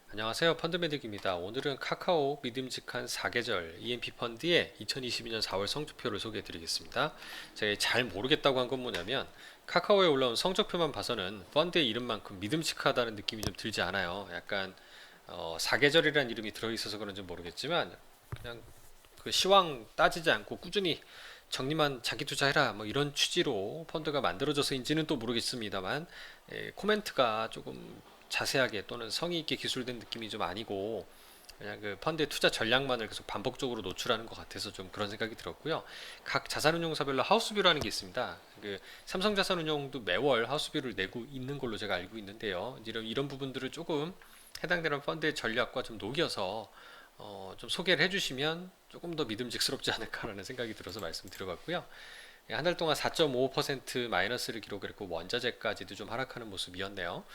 안녕하세요. 펀드매직입니다. 오늘은 카카오 믿음직한 4계절 EMP 펀드의 2022년 4월 성적표를 소개해 드리겠습니다. 제가 잘 모르겠다고 한 건 뭐냐면 카카오에 올라온 성적표만 봐서는 펀드의 이름만큼 믿음직하다는 느낌이 좀 들지 않아요. 약간 4계절이라는 이름이 들어있어서 그런지 모르겠지만 그냥 그 시황 따지지 않고 꾸준히 정리만 자기 투자해라 뭐 이런 취지로 펀드가 만들어져서인지는 또 모르겠습니다만 코멘트가 조금 자세하게 또는 성의 있게 기술된 느낌이 좀 아니고 그냥 그 펀드의 투자 전략만을 계속 반복적으로 노출하는 것 같아서 좀 그런 생각이 들었고요. 각 자산운용사별로 하우스뷰라는 게 있습니다. 그 삼성자산운용도 매월 하우스뷰를 내고 있는 걸로 제가 알고 있는데요. 이런 부분들을 조금 해당되는 펀드의 전략과 좀 녹여서 좀 소개를 해주시면 조금 더 믿음직스럽지 않을까라는 생각이 들어서 말씀드려봤고요. 한 달 동안 4.55% 마이너스를 기록했고 원자재까지도 좀 하락하는 모습이었네요.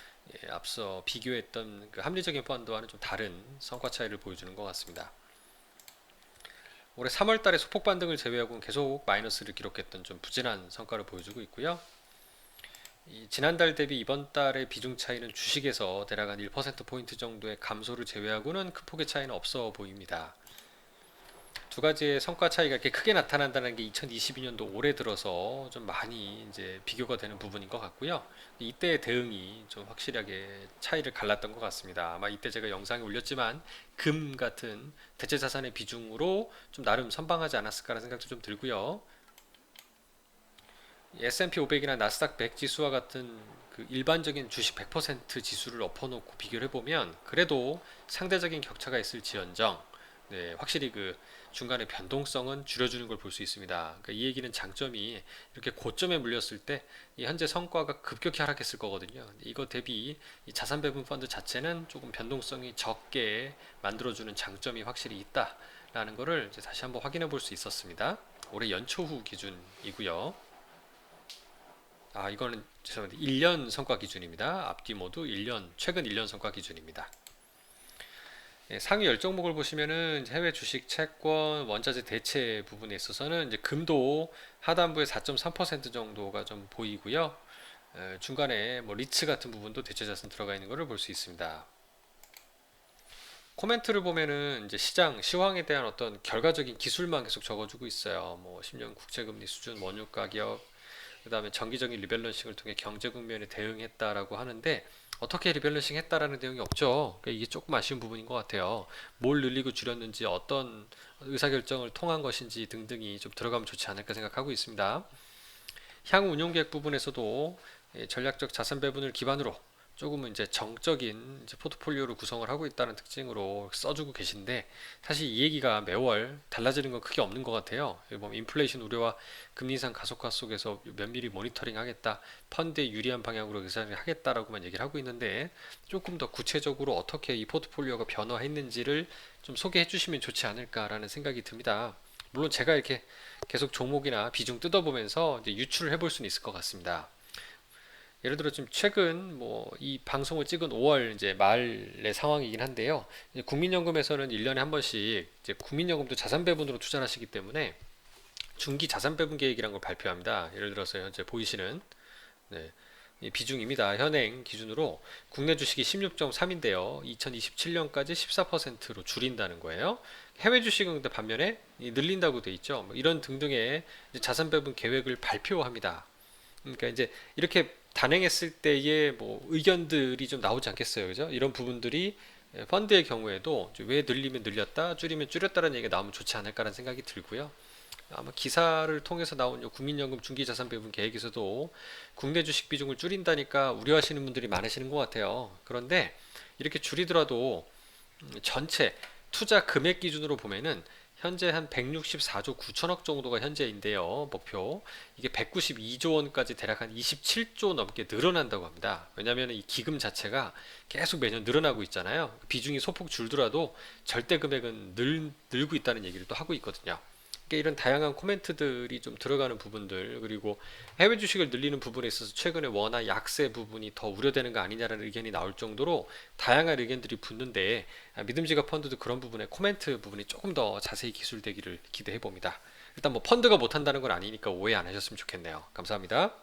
앞서 비교했던 그 합리적인 펀드와는 좀 다른 성과 차이를 보여주는 것 같습니다. 올해 3월 달에 소폭 반등을 제외하고는 계속 마이너스를 기록했던 좀 부진한 성과를 보여주고 있고요. 지난달 대비 이번 달의 비중 차이는 주식에서 대략 한 1%포인트 정도의 감소를 제외하고는 큰 폭의 차이는 없어 보입니다. 두 가지의 성과 차이가 이렇게 크게 나타난다는 게 2022년도 올해 들어서 좀 많이 이제 비교가 되는 부분인 것 같고요. 이때의 대응이 좀 확실하게 차이를 갈랐던 것 같습니다. 아마 이때 제가 영상에 올렸지만 금 같은 대체 자산의 비중으로 좀 나름 선방하지 않았을까라는 생각도 좀 들고요. S&P 500이나 나스닥 100 지수와 같은 그 일반적인 주식 100% 지수를 엎어놓고 비교를 해보면 그래도 상대적인 격차가 있을지언정 확실히 그 중간에 변동성은 줄여주는 걸 볼 수 있습니다. 그러니까 이 얘기는 장점이 이렇게 고점에 물렸을 때 현재 성과가 급격히 하락했을 거거든요. 이거 대비 이 자산 배분 펀드 자체는 조금 변동성이 적게 만들어주는 장점이 확실히 있다라는 거를 이제 다시 한번 확인해 볼 수 있었습니다. 올해 연초 후 기준이고요. 이거는 죄송합니다. 1년 성과 기준입니다. 앞뒤 모두 1년, 최근 1년 성과 기준입니다. 상위 10종목을 보시면은 해외 주식, 채권, 원자재 대체 부분에 있어서는 이제 금도 하단부에 4.3% 정도가 좀 보이고요. 중간에 뭐 리츠 같은 부분도 대체 자산 들어가 있는 것을 볼 수 있습니다. 코멘트를 보면은 이제 시황에 대한 어떤 결과적인 기술만 계속 적어주고 있어요. 뭐 10년 국채금리 수준, 원유 가격, 그 다음에 정기적인 리밸런싱을 통해 경제 국면에 대응했다라고 하는데 어떻게 리밸런싱 했다라는 내용이 없죠. 그러니까 이게 조금 아쉬운 부분인 것 같아요. 뭘 늘리고 줄였는지 어떤 의사결정을 통한 것인지 등등이 좀 들어가면 좋지 않을까 생각하고 있습니다. 향후 운용 계획 부분에서도 전략적 자산 배분을 기반으로 조금은 이제 정적인 이제 포트폴리오를 구성을 하고 있다는 특징으로 써주고 계신데 사실 이 얘기가 매월 달라지는 건 크게 없는 것 같아요. 보면 인플레이션 우려와 금리 인상 가속화 속에서 면밀히 모니터링 하겠다, 펀드에 유리한 방향으로 의사를 하겠다라고만 얘기를 하고 있는데 조금 더 구체적으로 어떻게 이 포트폴리오가 변화했는지를 좀 소개해 주시면 좋지 않을까라는 생각이 듭니다. 물론 제가 이렇게 계속 종목이나 비중 뜯어보면서 이제 유출을 해볼 수는 있을 것 같습니다. 예를 들어 지금 최근 뭐 이 방송을 찍은 5월 이제 말의 상황이긴 한데요. 이제 국민연금에서는 1년에 한 번씩 이제 국민연금도 자산 배분으로 투자를 하시기 때문에 중기 자산 배분 계획이라는 걸 발표합니다. 예를 들어서 현재 보이시는 네, 이 비중입니다. 현행 기준으로 국내 주식이 16.3인데요. 2027년까지 14%로 줄인다는 거예요. 해외 주식은 근데 반면에 늘린다고 돼 있죠. 뭐 이런 등등의 자산 배분 계획을 발표합니다. 그러니까 이제 이렇게 단행했을 때의 뭐 의견들이 좀 나오지 않겠어요, 그죠? 이런 부분들이 펀드의 경우에도 왜 늘리면 늘렸다, 줄이면 줄였다는 얘기가 나오면 좋지 않을까라는 생각이 들고요. 아마 기사를 통해서 나온 국민연금 중기자산 배분 계획에서도 국내 주식 비중을 줄인다니까 우려하시는 분들이 많으시는 것 같아요. 그런데 이렇게 줄이더라도 전체 투자 금액 기준으로 보면은 현재 한 164조 9천억 정도가 현재인데요. 목표. 이게 192조 원까지 대략 한 27조 넘게 늘어난다고 합니다. 왜냐하면 이 기금 자체가 계속 매년 늘어나고 있잖아요. 비중이 소폭 줄더라도 절대 금액은 늘고 있다는 얘기를 또 하고 있거든요. 이런 다양한 코멘트들이 좀 들어가는 부분들 그리고 해외 주식을 늘리는 부분에 있어서 최근에 원화 약세 부분이 더 우려되는 거 아니냐라는 의견이 나올 정도로 다양한 의견들이 붙는데 믿음직한 펀드도 그런 부분에 코멘트 부분이 조금 더 자세히 기술되기를 기대해 봅니다. 일단 뭐 펀드가 못한다는 건 아니니까 오해 안 하셨으면 좋겠네요. 감사합니다.